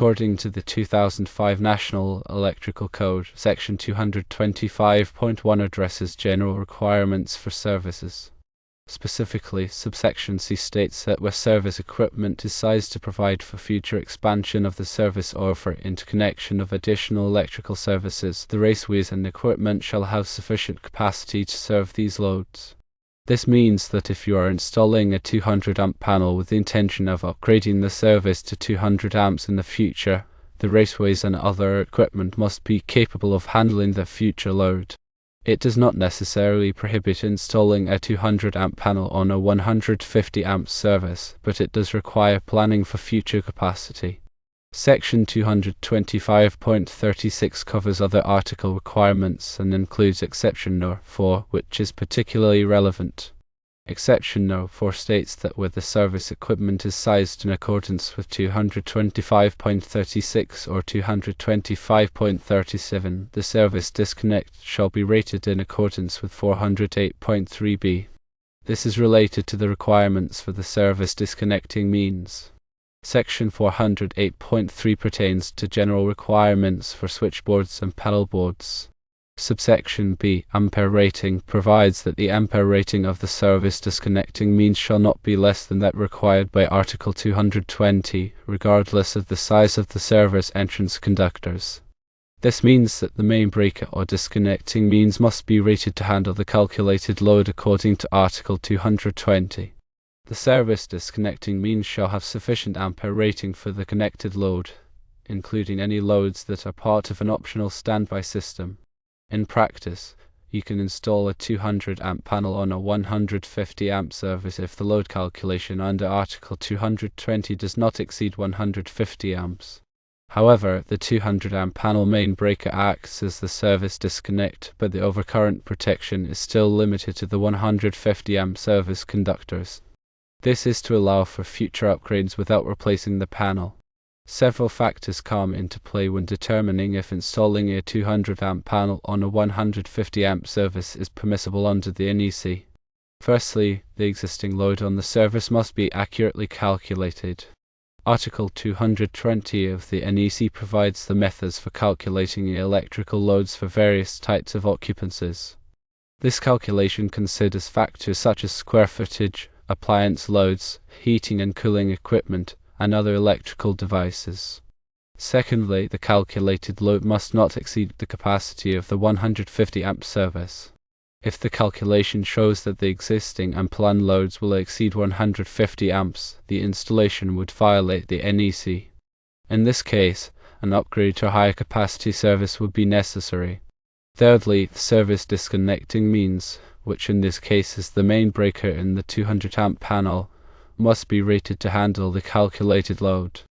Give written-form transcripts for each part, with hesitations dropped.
According to the 2005 National Electrical Code, Section 225.1 addresses general requirements for services. Specifically, subsection C states that where service equipment is sized to provide for future expansion of the service or for interconnection of additional electrical services, the raceways and equipment shall have sufficient capacity to serve these loads. This means that if you are installing a 200 amp panel with the intention of upgrading the service to 200 amps in the future, the raceways and other equipment must be capable of handling the future load. It does not necessarily prohibit installing a 200 amp panel on a 150 amp service, but it does require planning for future capacity. Section 225.36 covers other article requirements and includes exception No. 4, which is particularly relevant. Exception No. 4 states that where the service equipment is sized in accordance with 225.36 or 225.37, the service disconnect shall be rated in accordance with 408.3b. This is related to the requirements for the service disconnecting means. Section 408.3 pertains to general requirements for switchboards and pedal boards. Subsection B, Ampere rating, provides that the Ampere rating of the service disconnecting means shall not be less than that required by Article 220, regardless of the size of the service entrance conductors. This means that the main breaker or disconnecting means must be rated to handle the calculated load according to Article 220. The service disconnecting means shall have sufficient Ampere rating for the connected load, including any loads that are part of an optional standby system. In practice, you can install a 200 amp panel on a 150 amp service if the load calculation under Article 220 does not exceed 150 amps. However, the 200 amp panel main breaker acts as the service disconnect, but the overcurrent protection is still limited to the 150 amp service conductors. This is to allow for future upgrades without replacing the panel. Several factors come into play when determining if installing a 200 amp panel on a 150 amp service is permissible under the NEC. Firstly, the existing load on the service must be accurately calculated. Article 220 of the NEC provides the methods for calculating electrical loads for various types of occupancies. This calculation considers factors such as square footage, appliance loads, heating and cooling equipment, and other electrical devices. Secondly, the calculated load must not exceed the capacity of the 150 amp service. If the calculation shows that the existing and planned loads will exceed 150 amps, the installation would violate the NEC. In this case, an upgrade to a higher capacity service would be necessary. Thirdly, the service disconnecting means, which in this case is the main breaker in the 200 amp panel, must be rated to handle the calculated load.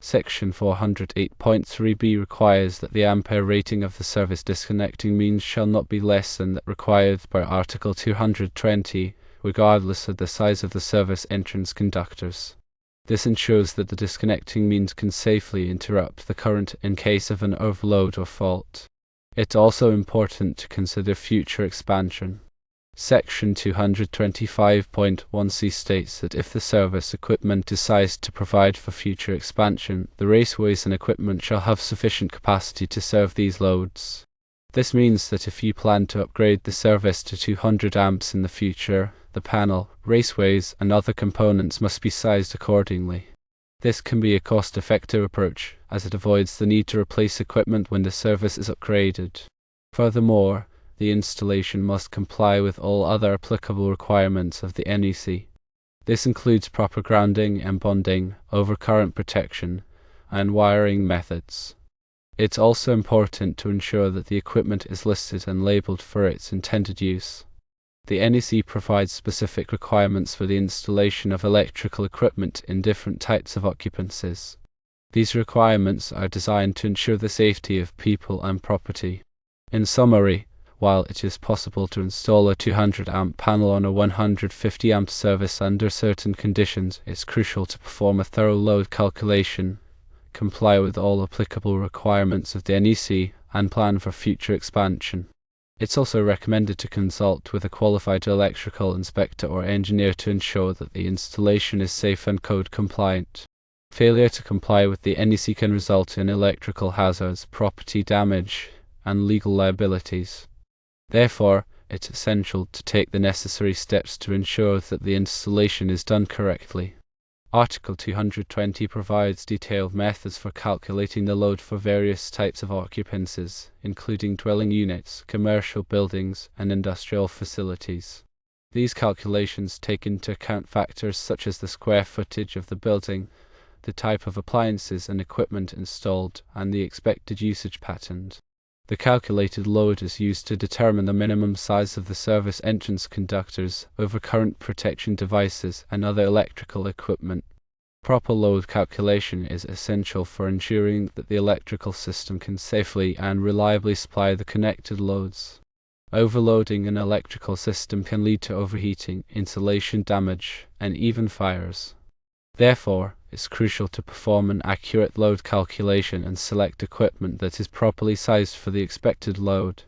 Section 408.3b requires that the Ampere rating of the service disconnecting means shall not be less than that required by Article 220, regardless of the size of the service entrance conductors. This ensures that the disconnecting means can safely interrupt the current in case of an overload or fault. It's also important to consider future expansion. Section 225.1c states that if the service equipment is sized to provide for future expansion, the raceways and equipment shall have sufficient capacity to serve these loads. This means that if you plan to upgrade the service to 200 amps in the future, the panel, raceways, and other components must be sized accordingly. This can be a cost-effective approach, as it avoids the need to replace equipment when the service is upgraded. Furthermore, the installation must comply with all other applicable requirements of the NEC. This includes proper grounding and bonding, overcurrent protection, and wiring methods. It's also important to ensure that the equipment is listed and labeled for its intended use. The NEC provides specific requirements for the installation of electrical equipment in different types of occupancies. These requirements are designed to ensure the safety of people and property. In summary, while it is possible to install a 200 amp panel on a 150 amp service under certain conditions, it's crucial to perform a thorough load calculation, comply with all applicable requirements of the NEC, and plan for future expansion. It's also recommended to consult with a qualified electrical inspector or engineer to ensure that the installation is safe and code compliant. Failure to comply with the NEC can result in electrical hazards, property damage, and legal liabilities. Therefore, it's essential to take the necessary steps to ensure that the installation is done correctly. Article 220 provides detailed methods for calculating the load for various types of occupancies, including dwelling units, commercial buildings, and industrial facilities. These calculations take into account factors such as the square footage of the building, the type of appliances and equipment installed, and the expected usage pattern. The calculated load is used to determine the minimum size of the service entrance conductors, overcurrent protection devices, and other electrical equipment. Proper load calculation is essential for ensuring that the electrical system can safely and reliably supply the connected loads. Overloading an electrical system can lead to overheating, insulation damage, and even fires. Therefore, it's crucial to perform an accurate load calculation and select equipment that is properly sized for the expected load.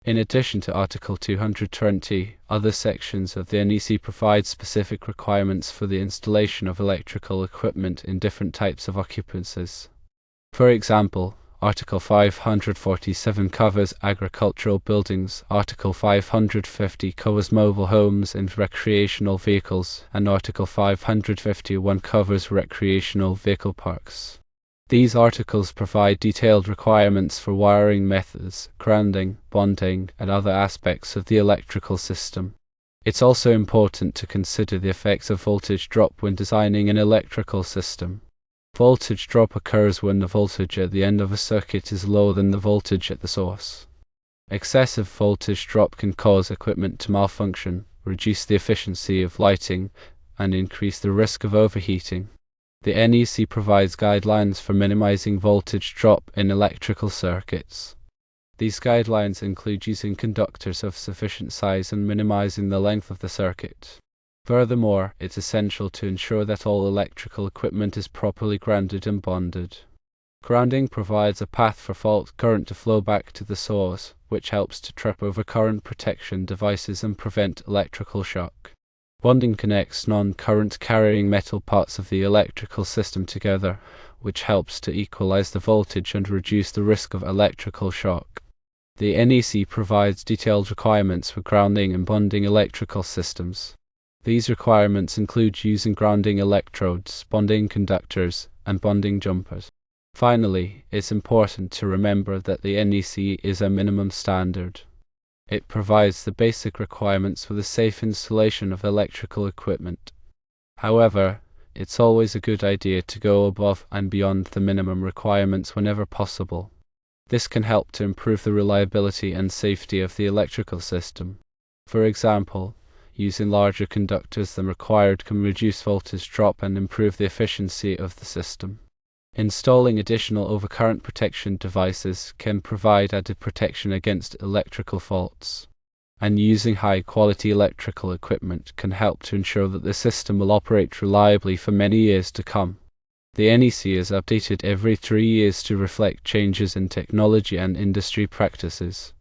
In addition to Article 220, other sections of the NEC provide specific requirements for the installation of electrical equipment in different types of occupancies. For example, Article 547 covers agricultural buildings, Article 550 covers mobile homes and recreational vehicles, and Article 551 covers recreational vehicle parks. These articles provide detailed requirements for wiring methods, grounding, bonding, and other aspects of the electrical system. It's also important to consider the effects of voltage drop when designing an electrical system. Voltage drop occurs when the voltage at the end of a circuit is lower than the voltage at the source. Excessive voltage drop can cause equipment to malfunction, reduce the efficiency of lighting, and increase the risk of overheating. The NEC provides guidelines for minimizing voltage drop in electrical circuits. These guidelines include using conductors of sufficient size and minimizing the length of the circuit. Furthermore, it's essential to ensure that all electrical equipment is properly grounded and bonded. Grounding provides a path for fault current to flow back to the source, which helps to trap overcurrent protection devices and prevent electrical shock. Bonding connects non-current carrying metal parts of the electrical system together, which helps to equalize the voltage and reduce the risk of electrical shock. The NEC provides detailed requirements for grounding and bonding electrical systems. These requirements include using grounding electrodes, bonding conductors, and bonding jumpers. Finally, it's important to remember that the NEC is a minimum standard. It provides the basic requirements for the safe installation of electrical equipment. However, it's always a good idea to go above and beyond the minimum requirements whenever possible. This can help to improve the reliability and safety of the electrical system. For example, using larger conductors than required can reduce voltage drop and improve the efficiency of the system. Installing additional overcurrent protection devices can provide added protection against electrical faults. And using high-quality electrical equipment can help to ensure that the system will operate reliably for many years to come. The NEC is updated every 3 years to reflect changes in technology and industry practices.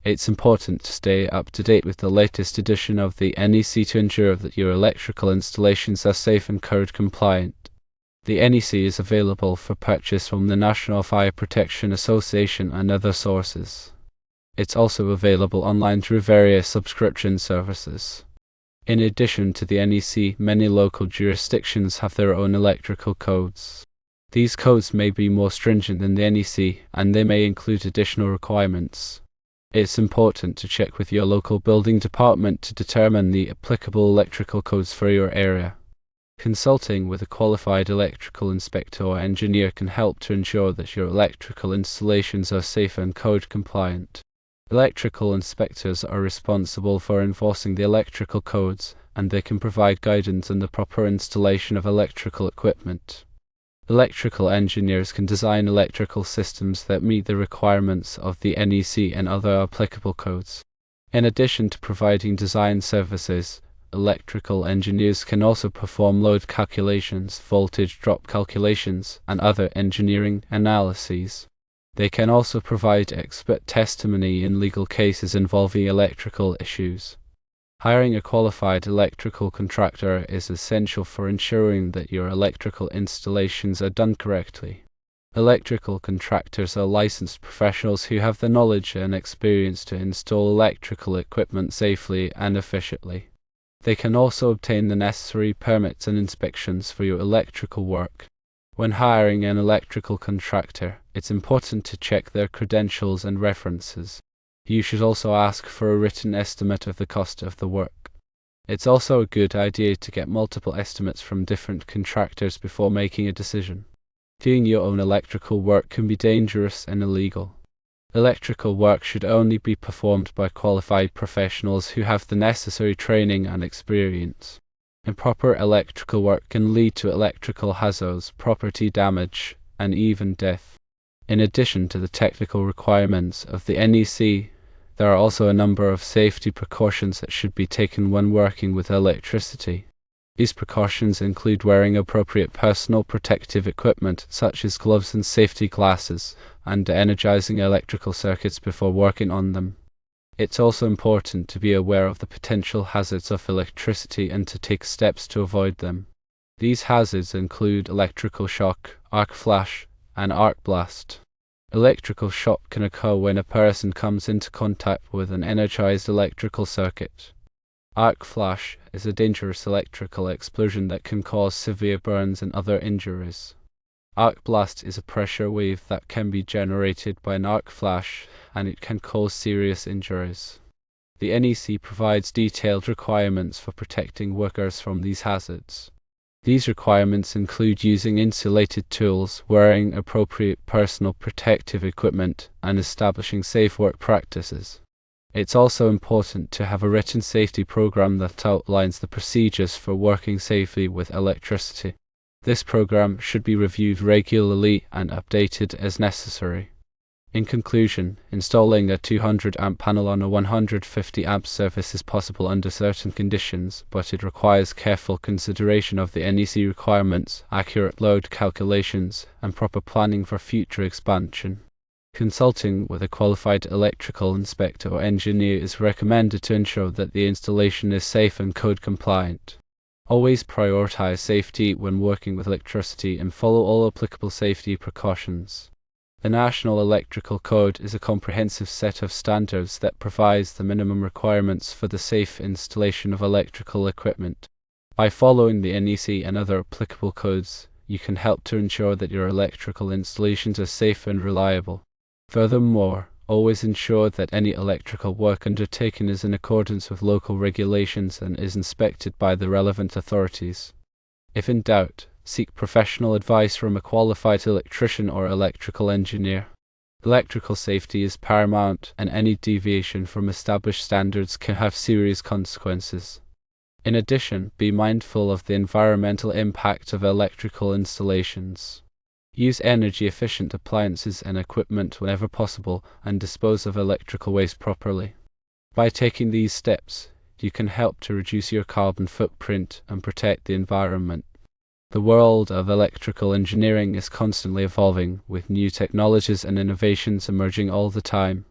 It's important to stay up to date with the latest edition of the NEC to ensure that your electrical installations are safe and code compliant. The NEC is available for purchase from the National Fire Protection Association and other sources. It's also available online through various subscription services. In addition to the NEC, many local jurisdictions have their own electrical codes. These codes may be more stringent than the NEC, and they may include additional requirements. It's important to check with your local building department to determine the applicable electrical codes for your area. Consulting with a qualified electrical inspector or engineer can help to ensure that your electrical installations are safe and code compliant. Electrical inspectors are responsible for enforcing the electrical codes, and they can provide guidance on the proper installation of electrical equipment. Electrical engineers can design electrical systems that meet the requirements of the NEC and other applicable codes. In addition to providing design services, electrical engineers can also perform load calculations, voltage drop calculations, and other engineering analyses. They can also provide expert testimony in legal cases involving electrical issues. Hiring a qualified electrical contractor is essential for ensuring that your electrical installations are done correctly. Electrical contractors are licensed professionals who have the knowledge and experience to install electrical equipment safely and efficiently. They can also obtain the necessary permits and inspections for your electrical work. When hiring an electrical contractor, it's important to check their credentials and references. You should also ask for a written estimate of the cost of the work. It's also a good idea to get multiple estimates from different contractors before making a decision. Doing your own electrical work can be dangerous and illegal. Electrical work should only be performed by qualified professionals who have the necessary training and experience. Improper electrical work can lead to electrical hazards, property damage, and even death. In addition to the technical requirements of the NEC, there are also a number of safety precautions that should be taken when working with electricity. These precautions include wearing appropriate personal protective equipment such as gloves and safety glasses, and energizing electrical circuits before working on them. It's also important to be aware of the potential hazards of electricity and to take steps to avoid them. These hazards include electrical shock, arc flash, and arc blast. Electrical shock can occur when a person comes into contact with an energized electrical circuit. Arc flash is a dangerous electrical explosion that can cause severe burns and other injuries. Arc blast is a pressure wave that can be generated by an arc flash, and it can cause serious injuries. The NEC provides detailed requirements for protecting workers from these hazards. These requirements include using insulated tools, wearing appropriate personal protective equipment, and establishing safe work practices. It's also important to have a written safety program that outlines the procedures for working safely with electricity. This program should be reviewed regularly and updated as necessary. In conclusion, installing a 200 amp panel on a 150 amp service is possible under certain conditions, but it requires careful consideration of the NEC requirements, accurate load calculations, and proper planning for future expansion. Consulting with a qualified electrical inspector or engineer is recommended to ensure that the installation is safe and code compliant. Always prioritize safety when working with electricity and follow all applicable safety precautions. The National Electrical Code is a comprehensive set of standards that provides the minimum requirements for the safe installation of electrical equipment. By following the NEC and other applicable codes, you can help to ensure that your electrical installations are safe and reliable. Furthermore, always ensure that any electrical work undertaken is in accordance with local regulations and is inspected by the relevant authorities. If in doubt, seek professional advice from a qualified electrician or electrical engineer. Electrical safety is paramount, and any deviation from established standards can have serious consequences. In addition, be mindful of the environmental impact of electrical installations. Use energy-efficient appliances and equipment whenever possible, and dispose of electrical waste properly. By taking these steps, you can help to reduce your carbon footprint and protect the environment. The world of electrical engineering is constantly evolving, with new technologies and innovations emerging all the time.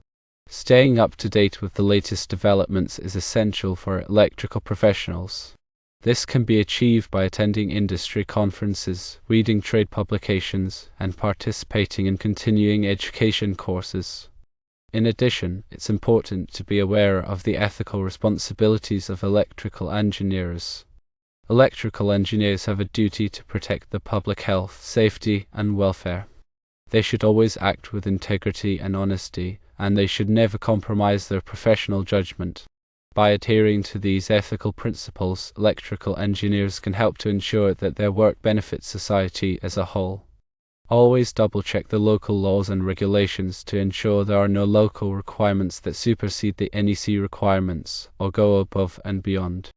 Staying up to date with the latest developments is essential for electrical professionals. This can be achieved by attending industry conferences, reading trade publications, and participating in continuing education courses. In addition, it's important to be aware of the ethical responsibilities of electrical engineers. Electrical engineers have a duty to protect the public health, safety, and welfare. They should always act with integrity and honesty, and they should never compromise their professional judgment. By adhering to these ethical principles, electrical engineers can help to ensure that their work benefits society as a whole. Always double-check the local laws and regulations to ensure there are no local requirements that supersede the NEC requirements or go above and beyond.